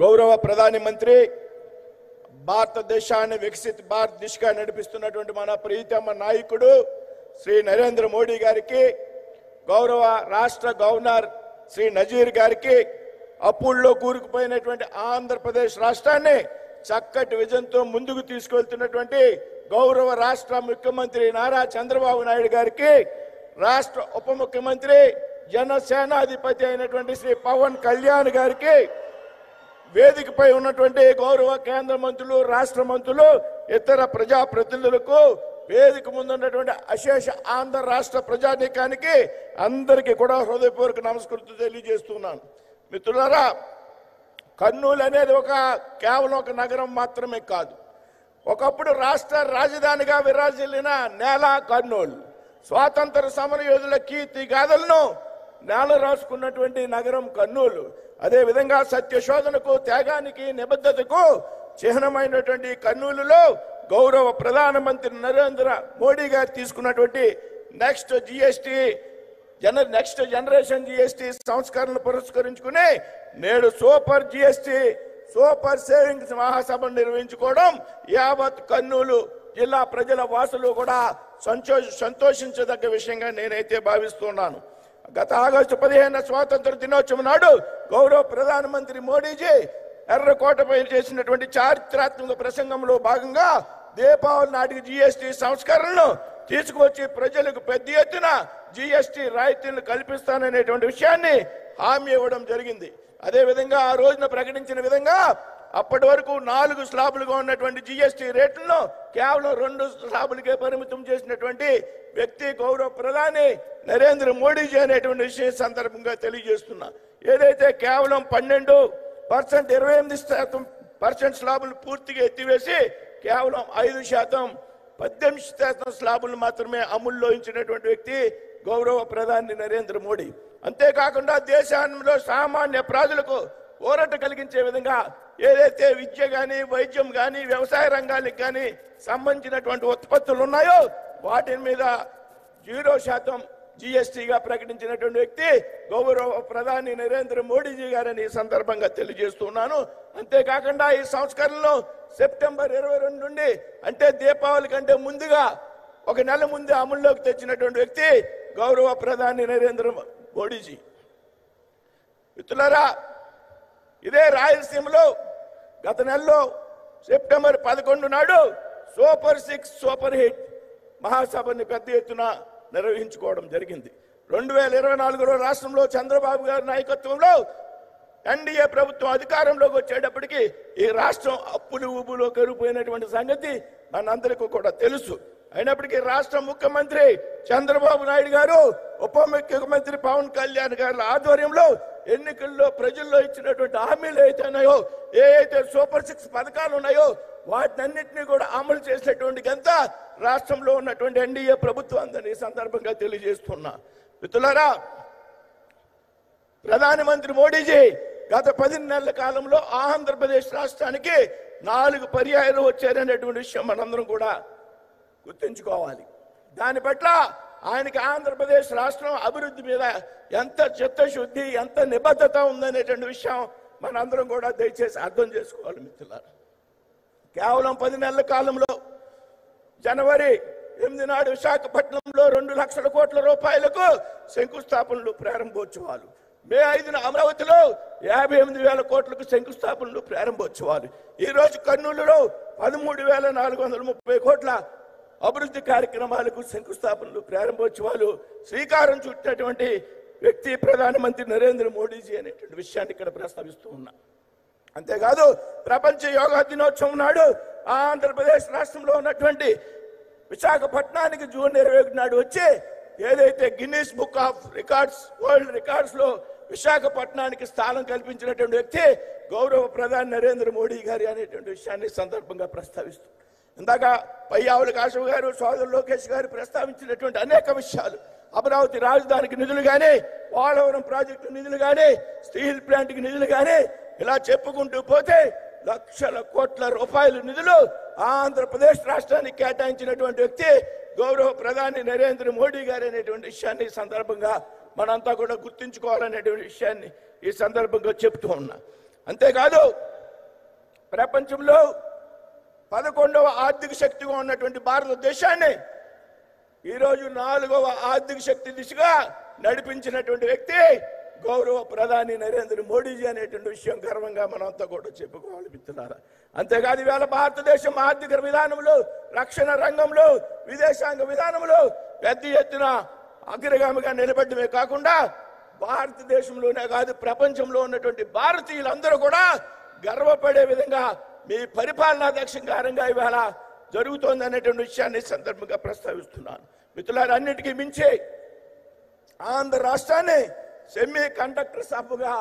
గౌరవ ప్రధాని మంత్రి భారతదేశాన్ని వికసిత భారత్ దిశగా నడిపిస్తున్నటువంటి మన ప్రియతమ నాయకుడు శ్రీ నరేంద్ర మోడీ గారికి, గౌరవ రాష్ట్ర గవర్నర్ శ్రీ నజీర్ గారికి, అప్పుల్లో కూరుకుపోయినటువంటి ఆంధ్రప్రదేశ్ రాష్ట్రాన్ని చక్కటి విజన్తో ముందుకు తీసుకెళ్తున్నటువంటి గౌరవ రాష్ట్ర ముఖ్యమంత్రి నారా చంద్రబాబు నాయుడు గారికి, రాష్ట్ర ఉప ముఖ్యమంత్రి జనసేనాధిపతి అయినటువంటి శ్రీ పవన్ కళ్యాణ్ గారికి, వేదికపై ఉన్నటువంటి గౌరవ కేంద్ర మంత్రులు, రాష్ట్ర మంత్రులు, ఇతర ప్రజాప్రతినిధులకు, వేదిక ముందున్నటువంటి అశేష ఆంధ్ర రాష్ట్ర ప్రజానీకానికి అందరికీ కూడా హృదయపూర్వక నమస్కృతులు తెలియజేస్తున్నాను. మిత్రులారా, కర్నూలు అనేది కేవలం ఒక నగరం మాత్రమే కాదు. ఒకప్పుడు రాష్ట్ర రాజధానిగా విరాజిల్లిన నేల కర్నూలు. స్వాతంత్ర సమర యోధుల కీర్తి గాథలను నేల రాసుకున్నటువంటి నగరం కర్నూలు. అదేవిధంగా సత్యశోధనకు, త్యాగానికి, నిబద్ధతకు చిహ్నమైనటువంటి కర్నూలులో గౌరవ ప్రధానమంత్రి నరేంద్ర మోడీ గారు తీసుకున్నటువంటి నెక్స్ట్ జనరేషన్ జిఎస్టీ సంస్కరణలు పురస్కరించుకుని నేడు సూపర్ సేవింగ్స్ మహాసభను నిర్వహించుకోవడం యావత్ కర్నూలు జిల్లా ప్రజల వాసులు కూడా సంతోషించదగ్గ విషయంగా నేనైతే భావిస్తున్నాను. గత ఆగస్టు 15 స్వాతంత్ర దినోత్సవం నాడు గౌరవ ప్రధానమంత్రి మోడీజీ ఎర్రకోటపై చేసినటువంటి చారిత్రాత్మక ప్రసంగంలో భాగంగా దీపావళి నాటికి జిఎస్టీ సంస్కరణలను తీసుకువచ్చి ప్రజలకు పెద్ద ఎత్తున జిఎస్టీ రాయితీలను కల్పిస్తాననేటువంటి విషయాన్ని హామీ ఇవ్వడం జరిగింది. అదేవిధంగా ఆ రోజున ప్రకటించిన విధంగా అప్పటి వరకు 4 స్లాబులుగా ఉన్నటువంటి జిఎస్టీ రేట్లను కేవలం 2 స్లాబులకే పరిమితం చేసినటువంటి వ్యక్తి గౌరవ ప్రధాని నరేంద్ర మోడీజీ అనేటువంటి విషయం సందర్భంగా తెలియజేస్తున్నా. ఏదైతే కేవలం 12%, 28% స్లాబులు పూర్తిగా ఎత్తివేసి కేవలం 5%, 18% స్లాబులు మాత్రమే అమల్లో ఉంచినటువంటి వ్యక్తి గౌరవ ప్రధాని నరేంద్ర మోడీ. అంతేకాకుండా దేశంలో సామాన్య ప్రజలకు ఊరట కలిగించే విధంగా ఏదైతే విద్య కానీ, వైద్యం కానీ, వ్యవసాయ రంగానికి కానీ సంబంధించినటువంటి ఉత్పత్తులు ఉన్నాయో వాటి మీద 0% జిఎస్టీగా ప్రకటించినటువంటి వ్యక్తి గౌరవ ప్రధాని నరేంద్ర మోడీజీ గారని ఈ సందర్భంగా తెలియజేస్తున్నాను. అంతేకాకుండా ఈ సంస్కరణలు సెప్టెంబర్ 22 నుండి అంటే దీపావళి కంటే ముందుగా 1 నెల ముందే అమల్లోకి తెచ్చినటువంటి వ్యక్తి గౌరవ ప్రధాని నరేంద్ర మోడీజీ. మిత్రులారా, ఇదే రాయలసీమలో గత నెలలో సెప్టెంబర్ 11 నాడు సూపర్ 6 సూపర్ హిట్ మహాసభని పెద్ద ఎత్తున నిర్వహించుకోవడం జరిగింది. 2024లో రాష్ట్రంలో చంద్రబాబు గారి నాయకత్వంలో ఎన్డీఏ ప్రభుత్వం అధికారంలోకి వచ్చేటప్పటికి ఈ రాష్ట్రం అప్పులు ఊబులో కరిగిపోయినటువంటి సంగతి మనందరికీ కూడా తెలుసు. అయినప్పటికీ రాష్ట్ర ముఖ్యమంత్రి చంద్రబాబు నాయుడు గారు, ఉప ముఖ్యమంత్రి పవన్ కళ్యాణ్ గారి ఆధ్వర్యంలో ఎన్నికల్లో ప్రజల్లో ఇచ్చినటువంటి హామీలు ఏవైతున్నాయో, ఏవైతే సూపర్ 6 పథకాలు ఉన్నాయో వాటినన్నింటినీ కూడా అమలు చేసినటువంటి ఘనత రాష్ట్రంలో ఉన్నటువంటి ఎన్డీఏ ప్రభుత్వం అందని ఈ సందర్భంగా తెలియజేస్తున్నా. మిత్రులారా, ప్రధానమంత్రి మోడీజీ గత 10 నెలల కాలంలో ఆంధ్రప్రదేశ్ రాష్ట్రానికి 4 పర్యాయాలు వచ్చారనేటువంటి విషయం మనందరం కూడా గుర్తుంచుకోవాలి. దాని పట్ల ఆయనకి ఆంధ్రప్రదేశ్ రాష్ట్రం అభివృద్ధి మీద ఎంత చిత్తశుద్ధి, ఎంత నిబద్ధత ఉందనేటువంటి విషయం మనందరం కూడా దయచేసి అర్థం చేసుకోవాలి. మిత్రులారా, కేవలం 10 నెలల కాలంలో జనవరి 8 నాడు విశాఖపట్నంలో 2 లక్షల కోట్ల రూపాయలకు శంకుస్థాపనలు, ప్రారంభోత్సవాలు. మే 5న అమరావతిలో 58,000 కోట్లకు శంకుస్థాపనలు, ప్రారంభోత్సవాలు. ఈరోజు కర్నూలులో 13,430 కోట్ల అభివృద్ధి కార్యక్రమాలకు శంకుస్థాపనలు, ప్రారంభోత్సవాలు శ్రీకారం చుట్టినటువంటి వ్యక్తి ప్రధానమంత్రి నరేంద్ర మోడీజీ అనేటువంటి విషయాన్ని ఇక్కడ ప్రస్తావిస్తూ ఉన్నా. అంతేకాదు, ప్రపంచ యోగా దినోత్సవం నాడు ఆంధ్రప్రదేశ్ రాష్ట్రంలో ఉన్నటువంటి విశాఖపట్నానికి జూన్ 21 నాడు వచ్చి ఏదైతే Guinness book of records, world records లో విశాఖపట్నానికి స్థానం కల్పించినటువంటి వ్యక్తి గౌరవ ప్రధాని నరేంద్ర మోడీ గారి అనేటువంటి విషయాన్ని సందర్భంగా ప్రస్తావిస్తూ, ఇందాక పయ్యావుల కాశవ్ గారు, సోదరు లోకేష్ గారు ప్రస్తావించినటువంటి అనేక విషయాలు, అమరావతి రాజధానికి నిధులు కానీ, పోలవరం ప్రాజెక్టు నిధులు కానీ, స్టీల్ ప్లాంట్కి నిధులు కానీ, ఇలా చెప్పుకుంటూ పోతే లక్షల కోట్ల రూపాయల నిధులు ఆంధ్రప్రదేశ్ రాష్ట్రానికి కేటాయించినటువంటి వ్యక్తి గౌరవ ప్రధాని నరేంద్ర మోడీ గారు అనేటువంటి విషయాన్ని సందర్భంగా మనంతా కూడా గుర్తుంచుకోవాలనేటువంటి విషయాన్ని ఈ సందర్భంగా చెప్తూ ఉన్నా. అంతేకాదు ప్రపంచంలో 11వ ఆర్థిక శక్తిగా ఉన్నటువంటి భారతదేశాన్ని ఈరోజు 4వ ఆర్థిక శక్తి దిశగా నడిపించినటువంటి వ్యక్తి గౌరవ ప్రధాని నరేంద్ర మోడీజీ అనేటువంటి విషయం గర్వంగా మనంతా కూడా చెప్పుకోవాలి మిత్రులారా. అంతేకాదు ఇవాళ భారతదేశం ఆర్థిక విధానంలో, రక్షణ రంగంలో, విదేశాంగ విధానంలో పెద్ద ఎత్తున అగ్రగామిగా నిలబడమే కాకుండా భారతదేశంలోనే కాదు ప్రపంచంలో ఉన్నటువంటి భారతీయులందరూ కూడా గర్వపడే విధంగా మీ పరిపాలనా దక్షిణంగా ఇవాళ జరుగుతోంది అనేటువంటి విషయాన్ని సందర్భంగా ప్రస్తావిస్తున్నాను. మిత్రులారా, అన్నిటికీ మించి ఆంధ్ర రాష్ట్రాన్ని సెమీ కండక్టర్ సబ్బుగా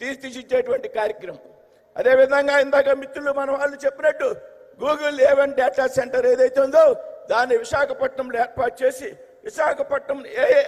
తీర్చిదిద్దేటువంటి కార్యక్రమం. అదేవిధంగా ఇందాక మిత్రులు మన వాళ్ళు చెప్పినట్టు గూగుల్ A1 డేటా సెంటర్ ఏదైతే ఉందో దాన్ని విశాఖపట్నంలో ఏర్పాటు చేసి విశాఖపట్నం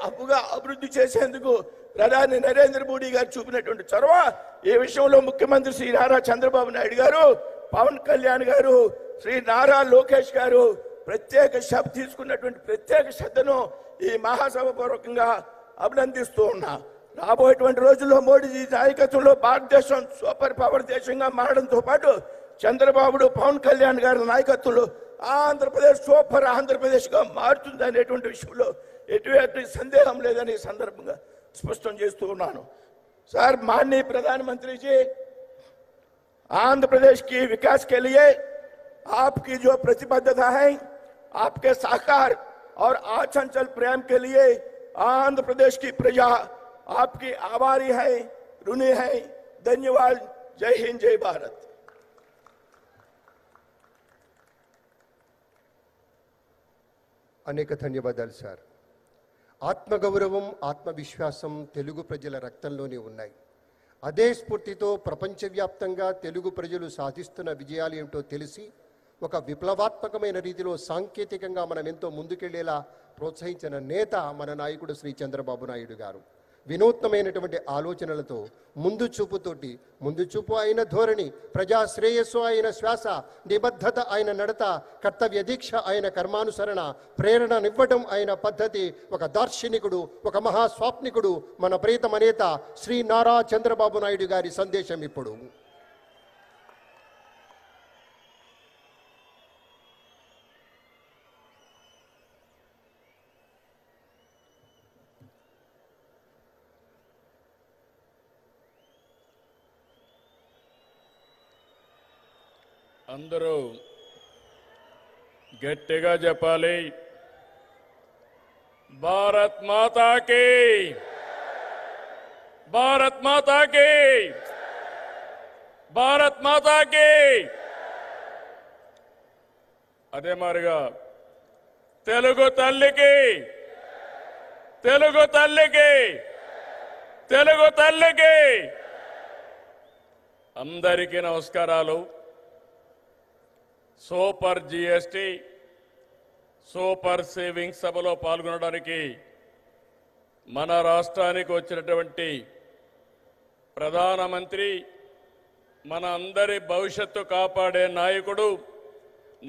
హబ్గా అభివృద్ధి చేసేందుకు ప్రధాని నరేంద్ర మోడీ గారు చూపినటువంటి చొరవ, ఈ విషయంలో ముఖ్యమంత్రి శ్రీ నారా చంద్రబాబు నాయుడు గారు, పవన్ కళ్యాణ్ గారు, శ్రీ నారా లోకేష్ గారు ప్రత్యేక శ్రద్ధ తీసుకున్నటువంటి ప్రత్యేక శ్రద్ధను ఈ మహాసభ పూర్వకంగా అభినందిస్తూ ఉన్నా. రాబోయేటువంటి రోజుల్లో మోడీజీ నాయకత్వంలో భారతదేశం సూపర్ పవర్ దేశంగా మారడంతో పాటు చంద్రబాబు, పవన్ కళ్యాణ్ గారి నాయకత్వంలో ఆంధ్రప్రదేశ్ సూపర్ ఆంధ్రప్రదేశ్గా మారుతుంది అనేటువంటి విషయంలో ఎటువంటి సందేహం లేదని సందర్భంగా స్పష్టం చేస్తూ ఉన్నాను. సార్, माननीय प्रधानमंत्री जी, आंध्र प्रदेश की विकास के लिए आपकी जो प्रतिबद्धता है, आपके साकार और आचंचल प्रेम के लिए आंध्र प्रदेश की प्रजा आपकी आभारी है, ऋणी है. धन्यवाद. जय हिंद, जय भारत. అనేక ధన్యవాదాలు సార్. ఆత్మగౌరవం, ఆత్మవిశ్వాసం తెలుగు ప్రజల రక్తంలోనే ఉన్నాయి. అదే స్ఫూర్తితో ప్రపంచవ్యాప్తంగా తెలుగు ప్రజలు సాధిస్తున్న విజయాలు ఏమిటో తెలిసి ఒక విప్లవాత్మకమైన రీతిలో సాంకేతికంగా మనం ఎంతో ముందుకెళ్లేలా ప్రోత్సహించిన నేత మన నాయకుడు శ్రీ చంద్రబాబు నాయుడు గారు. వినూత్నమైనటువంటి ఆలోచనలతో, ముందు చూపు అయిన ధోరణి, ప్రజా శ్రేయస్సు అయిన శ్వాస, నిబద్ధత అయిన నడత, కర్తవ్య దీక్ష అయిన కర్మానుసరణ, ప్రేరణనివ్వడం అయిన పద్ధతి, ఒక దార్శనికుడు, ఒక మహాస్వాప్నికుడు మన ప్రియతమ నేత శ్రీ నారా చంద్రబాబు నాయుడు గారి సందేశం ఇప్పుడు. అందరూ గట్టిగా చెప్పాలి. భారత్ మాతా కీ, భారత్ మాతా కీ, భారత్ మాతా కీ. అదే మారిగా తెలుగు తల్లికి, తెలుగు తల్లికి, తెలుగు తల్లికి అందరికీ నమస్కారాలు. సూపర్ జిఎస్టి, సూపర్ సేవింగ్స్ సభలో పాల్గొనడానికి మన రాష్ట్రానికి వచ్చినటువంటి ప్రధానమంత్రి, మన అందరి భవిష్యత్తు కాపాడే నాయకుడు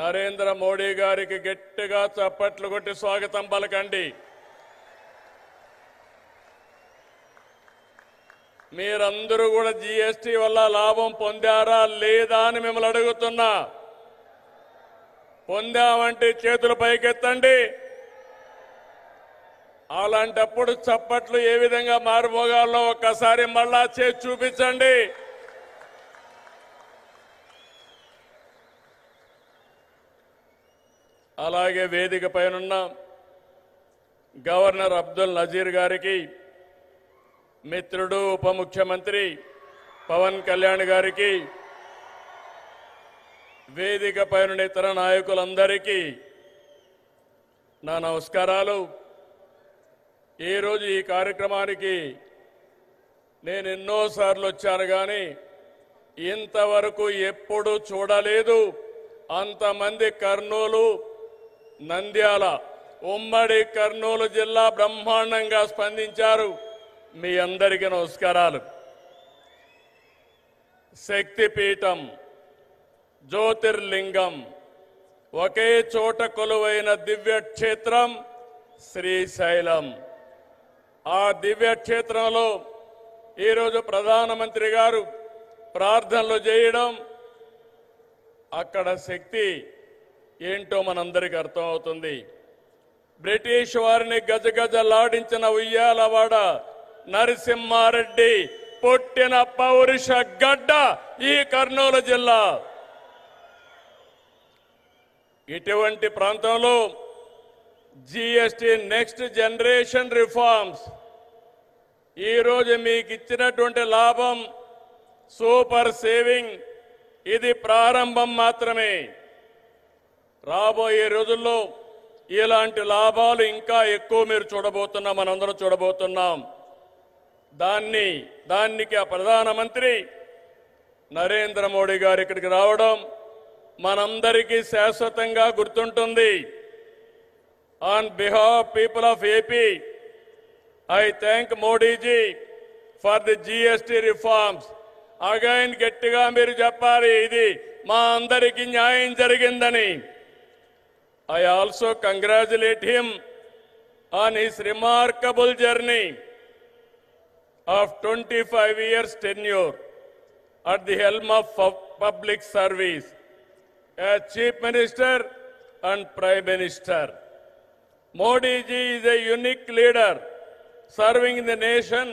నరేంద్ర మోడీ గారికి గట్టిగా చప్పట్లు కొట్టి స్వాగతం పలకండి. మీరందరూ కూడా జిఎస్టి వల్ల లాభం పొందారా లేదా అని మిమ్మల్ని అడుగుతున్నా. పొందామంటే చేతులు పైకెత్తండి. అలాంటప్పుడు చప్పట్లు ఏ విధంగా మారుమోగాలో ఒక్కసారి మళ్ళా చేసి చూపించండి. అలాగే వేదిక పైనున్న గవర్నర్ అబ్దుల్ నజీర్ గారికి, మిత్రుడు ఉప ముఖ్యమంత్రి పవన్ కళ్యాణ్ గారికి, వేదిక పైన ఇతర నాయకులందరికీ నా నమస్కారాలు. ఈరోజు ఈ కార్యక్రమానికి నేను ఎన్నోసార్లు వచ్చాను కానీ ఇంతవరకు ఎప్పుడు చూడలేదు. అంతమంది కర్నూలు, నంద్యాల, ఉమ్మడి కర్నూలు జిల్లా బ్రహ్మాండంగా స్పందించారు. మీ అందరికీ నమస్కారాలు. శక్తిపీఠం, జ్యోతిర్లింగం, ఒకే చోట కొలువైన దివ్యక్షేత్రం శ్రీశైలం. ఆ దివ్యక్షేత్రంలో ఈరోజు ప్రధానమంత్రి గారు ప్రార్థనలు చేయడం, అక్కడ శక్తి ఏంటో మనందరికీ అర్థమవుతుంది. బ్రిటిష్ వారిని గజగజలాడించిన ఉయ్యాలవాడ నరసింహారెడ్డి పుట్టిన పౌరుష గడ్డ ఈ కర్నూలు జిల్లా. ఇటువంటి ప్రాంతంలో జిఎస్టి నెక్స్ట్ జనరేషన్ రిఫార్మ్స్ ఈరోజు మీకు ఇచ్చినటువంటి లాభం సూపర్ సేవింగ్, ఇది ప్రారంభం మాత్రమే. రాబోయే రోజుల్లో ఇలాంటి లాభాలు ఇంకా ఎక్కువ మీరు చూడబోతున్నాం, మనందరం చూడబోతున్నాం. దానికి ఆ ప్రధానమంత్రి నరేంద్ర మోడీ గారు ఇక్కడికి రావడం మనందరికీ శాశ్వతంగా గుర్తుంటుంది. On behalf people of AP, I thank Modi ji for the GST reforms. Again గట్టిగా మీరు చెప్పాలి, ఇది మా అందరికీ న్యాయం జరిగిందని. I also congratulate him on his remarkable journey of 25 years tenure at the helm of public service as Chief Minister and Prime Minister. Modi ji is a unique leader serving the nation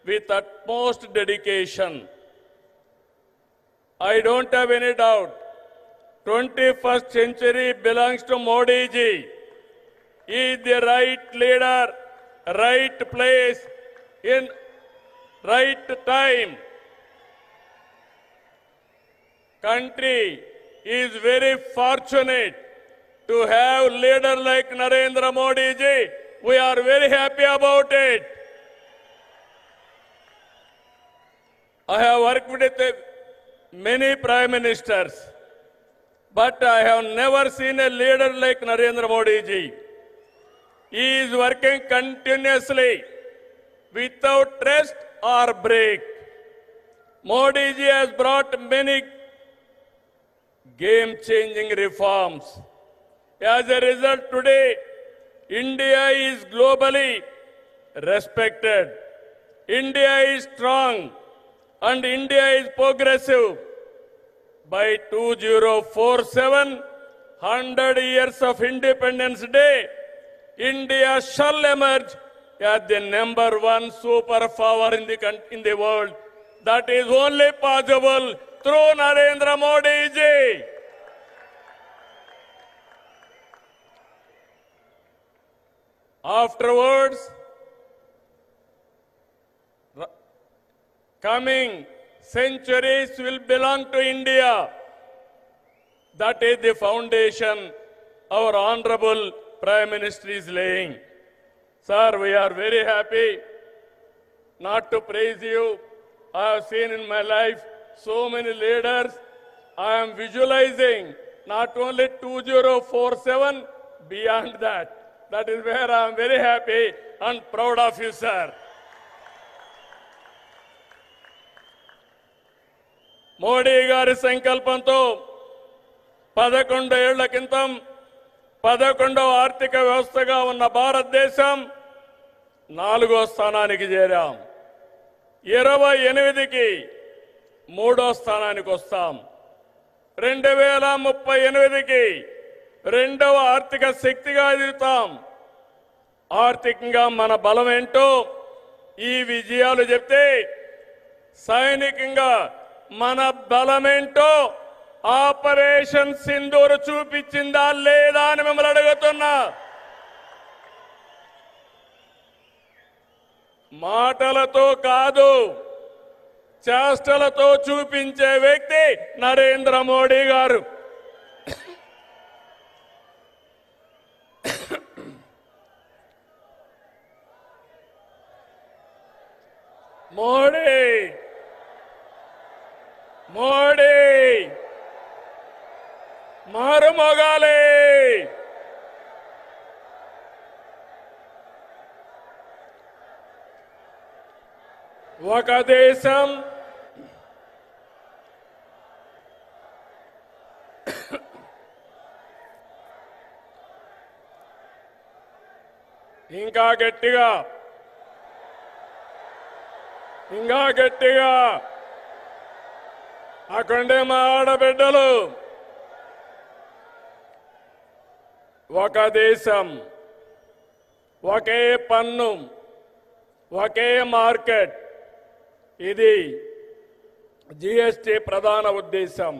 with utmost dedication. I don't have any doubt, 21st century belongs to Modi ji. He is the right leader, right place, in right time. Country is very fortunate to have leader like Narendra Modi ji. We are very happy about it. I have worked with many prime ministers, but I have never seen a leader like Narendra Modi ji. He is working continuously without rest or break. Modi ji has brought many game-changing reforms. As a result, today, India is globally respected. India is strong and India is progressive. By 2047, 100 years of Independence Day, India shall emerge as the #1 superpower in the world. That is only possible through Narendra Modi ji. Afterwards, coming centuries will belong to India. That is the foundation our Honorable Prime Minister is laying. Sir, we are very happy not to praise you. I have seen in my life so many leaders. I am visualizing not only 2047, beyond that. That is where I am very happy and proud of you, sir. Modi గారి సంకల్పంతో 11 ఏళ్ల క్రితం 11వ ఆర్థిక వ్యవస్థగా ఉన్న భారతదేశం 4వ స్థానానికి చేరాం. 28కి 3వ స్థానానికి వస్తాం. 2038కి 2వ ఆర్థిక శక్తిగా ఎదుగుతాం. ఆర్థికంగా మన బలం ఏంటో ఈ విజయాలు చెప్తే, సైనికంగా మన బలమేంటో ఆపరేషన్ సింధూర్ చూపించిందా లేదా అని మిమ్మల్ని అడుగుతున్నా. మాటలతో కాదు, చేష్టలతో చూపించే వ్యక్తి నరేంద్ర మోడీ గారు. మోడీ మోడీ మారుమోగాలి. ఒక దేశం ఇంకా గట్టిగా అక్కడే మా ఆడబిడ్డలు ఒక దేశం, ఒకే పన్ను, ఒకే మార్కెట్, ఇది జీఎస్టీ ప్రధాన ఉద్దేశం.